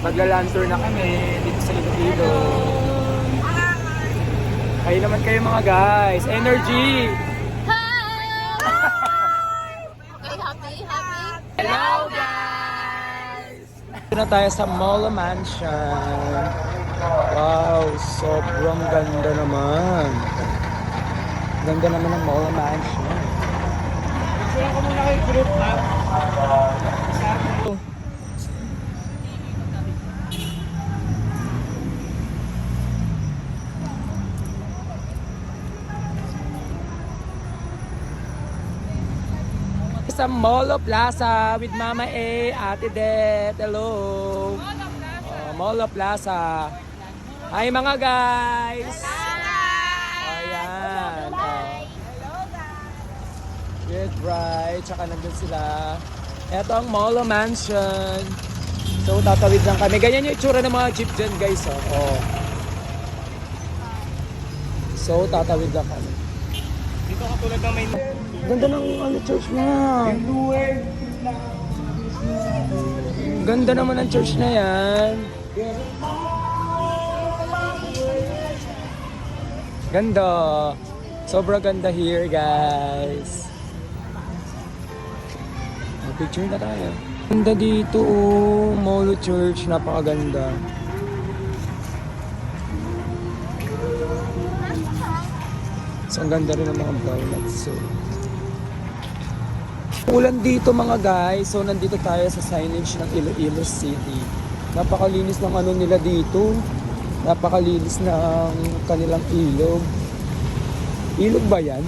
Magla-land tour na kami dito sa Iloilo. Kayo naman kayo mga guys. Energy! Okay, happy. Hello guys! Dito na tayo sa Mall Mansion. Wow, sobrang ganda naman. Ganda naman ng Mall Mansion. Gusto ko muna kay group up. Sa Molo Plaza with Mama A, Ate Det. Hello. Molo Plaza. Hi mga guys. Ayan. Good right. Tsaka nandun sila. Ito ang Molo Mansion. So tatawid lang kami. Ganyan yung itsura ng mga jeep dyan guys. Oh. So tatawid lang kami. Dito katulad ng may... Ganda ng church niya. Ganda naman ang church na yan. Ganda. Sobrang ganda here, guys. Picture na tayo. Ganda dito, oh. Molo Church. Napakaganda. So, ang ganda rin ng mga donuts. So, ulan dito mga guys. So nandito tayo sa signage ng Iloilo City. Napakalinis ng ano nila dito. Napakalinis ng kanilang ilog. Ilog ba yan?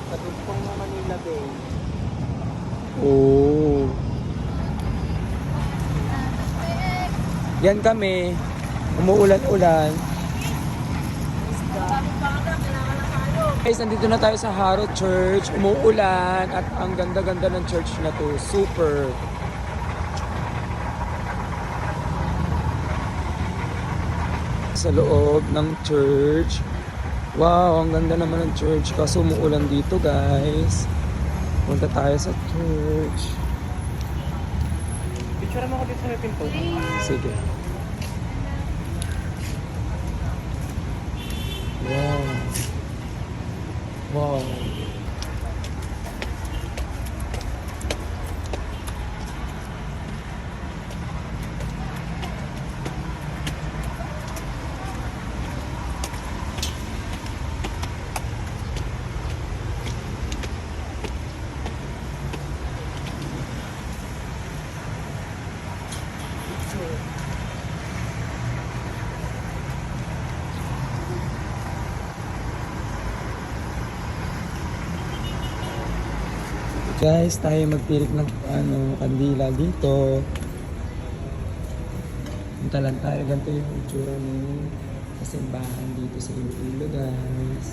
Katugtong na Manila Bay. Oh. Yan kami. Umuulan-ulan. Guys, nandito na tayo sa Haro Church. Umuulan at ang ganda-ganda ng church na to. Super. Sa loob ng church. Wow, ang ganda naman ng church. Kaso umuulan dito, guys. Punta tayo sa church. Picture mo ko dito sa pinto. Sige. Wow. Wow. Guys, tayo magpilit ng kandila dito. Punta lang tayo. Ganito yung itsura ng kasimbahan dito sa Iloilo, guys.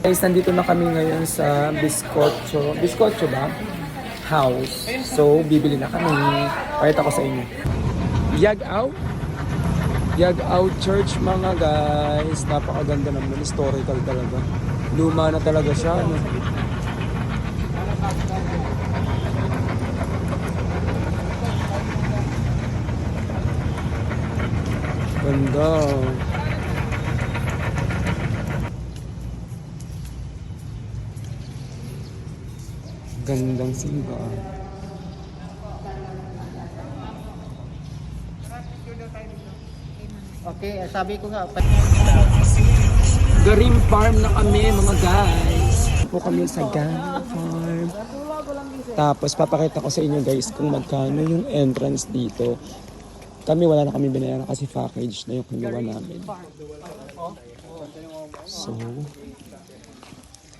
Guys, nandito na kami ngayon sa Biscocho ba? House. So, bibili na kami. Pakita ko sa inyo. Yag-Out Church mga guys. Napakaganda naman. Historical talaga. Luma na talaga siya. No? Ganda. Gandang simbahan. Okay, sabi ko nga. Garim Farm na kami mga guys. Po kami sa Garim Farm. Tapos papakita ko sa inyo guys kung magkano yung entrance dito. Kami wala na kami binayaran kasi package na yung kinuha namin. So,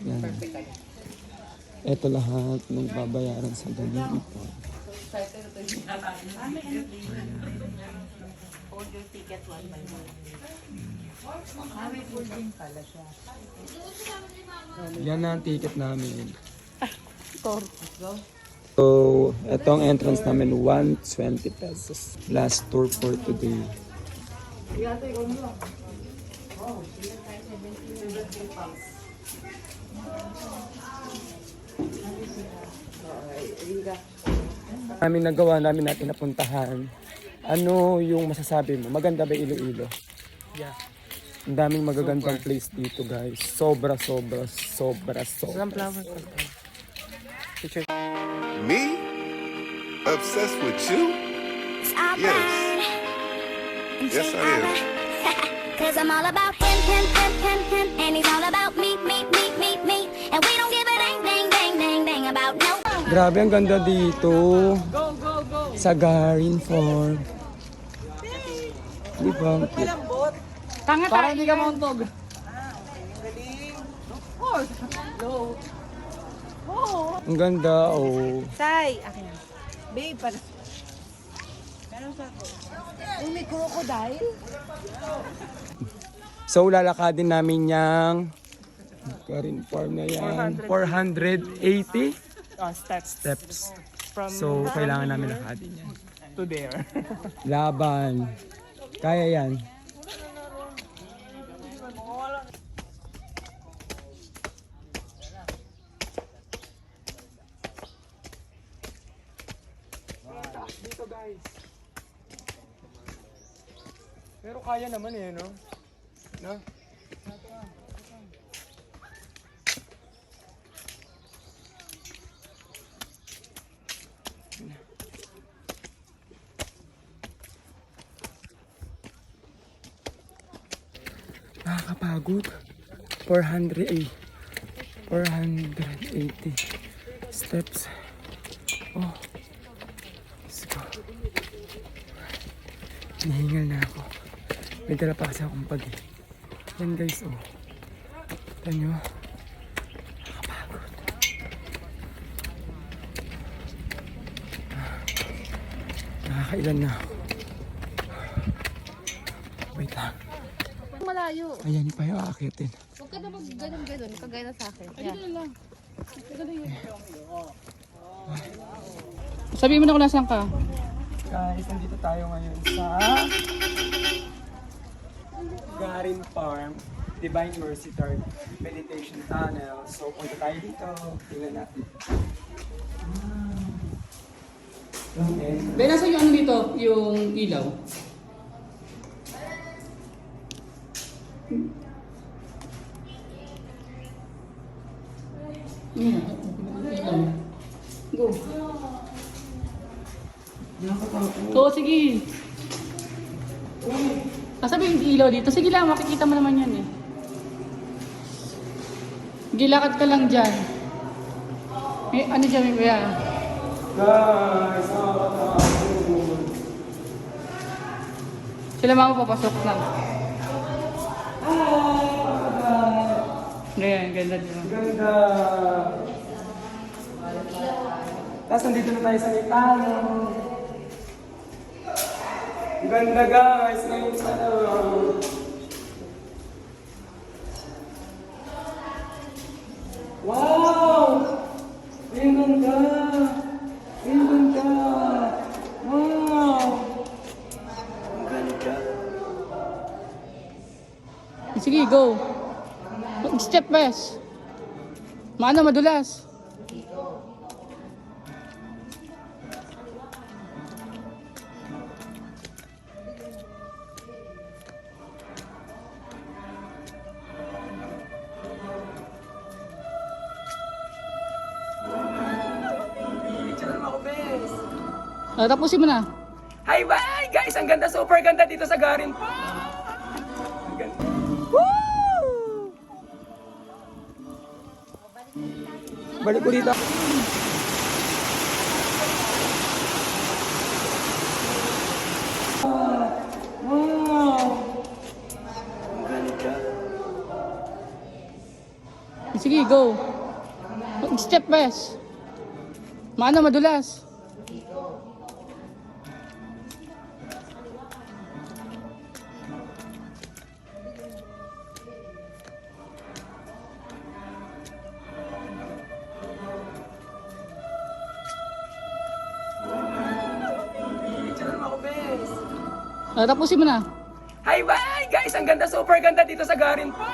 yan. Ito lahat ng babayaran sa Garim Farm. Hold your ticket one by one. Yan na ang ticket namin. So, itong entrance namin, 120 pesos. Last tour for today. Namin nagawa namin natin napuntahan. Ano yung masasabi mo? Maganda ba Iloilo? Yeah. Ang daming magagandang place dito guys. Sobra. Walang flowers. Picture. Me? Obsessed with you? Yes. Yes, I am. Cause I'm all about him, and he's all about me. And we don't give a dang about no. Grabe, ang ganda dito. Sa Garin Farm. Di ba? Ang cute. Para hindi ka mauntog. Ang ganda, oh. Say, akin. Babe, para. Meron sa ako. May crocodile? So, lalakadin namin yung Garin Farm na yan. 480 steps. So, kailangan namin lakadin yan. To there. Laban. Kaya yan. Dito guys. Pero kaya naman eh, no? No? Nakakapagod. 480 steps. Oh. Let's go. Hinihingal na ako. May dala pa kasi akong pag. Yan guys, oh. Tignan nyo. Nakakapagod. Nakakailan na ako. Wait lang. Malayo. Ayan pa yung aakitin. Huwag ka na mag-ganon, kagaya na sa akin. Yan. Sabihin mo na kung nasaan ka. Guys, nandito tayo ngayon sa Garin Farm, Divine Mercy Third Meditation Tunnel. So, punta tayo dito. Tingnan natin. Okay. Ben, nasa yung ano dito? Yung ilaw. Ilaw. Go. Oo, sige. Sabi yung ilaw dito. Sige lang, makikita mo naman yan eh. Gilakad ka lang dyan. May, ano dyan, may kuya? Guys, Sila mga papasok na. Ganyan, ganda dito. ganda. Tapos nandito na tayo sa Italo. Ganda guys, ngayon sa Wow! Ang ganda! Ang ganda! Wow! Ang ganda! Sige, go. Step west. Maano, madulas. Tapusin mo na. Hi, bye! Guys, ang ganda, super ganda dito sa Garin Farm! Ang ganda. Woo! Balik ko dito. Wow! Ang ganda. Sige, go. Step west. Maano, madulas. Ako, bes. Tapusin mo na. Hi, bye! Guys, ang ganda, super ganda dito sa Garin Farm!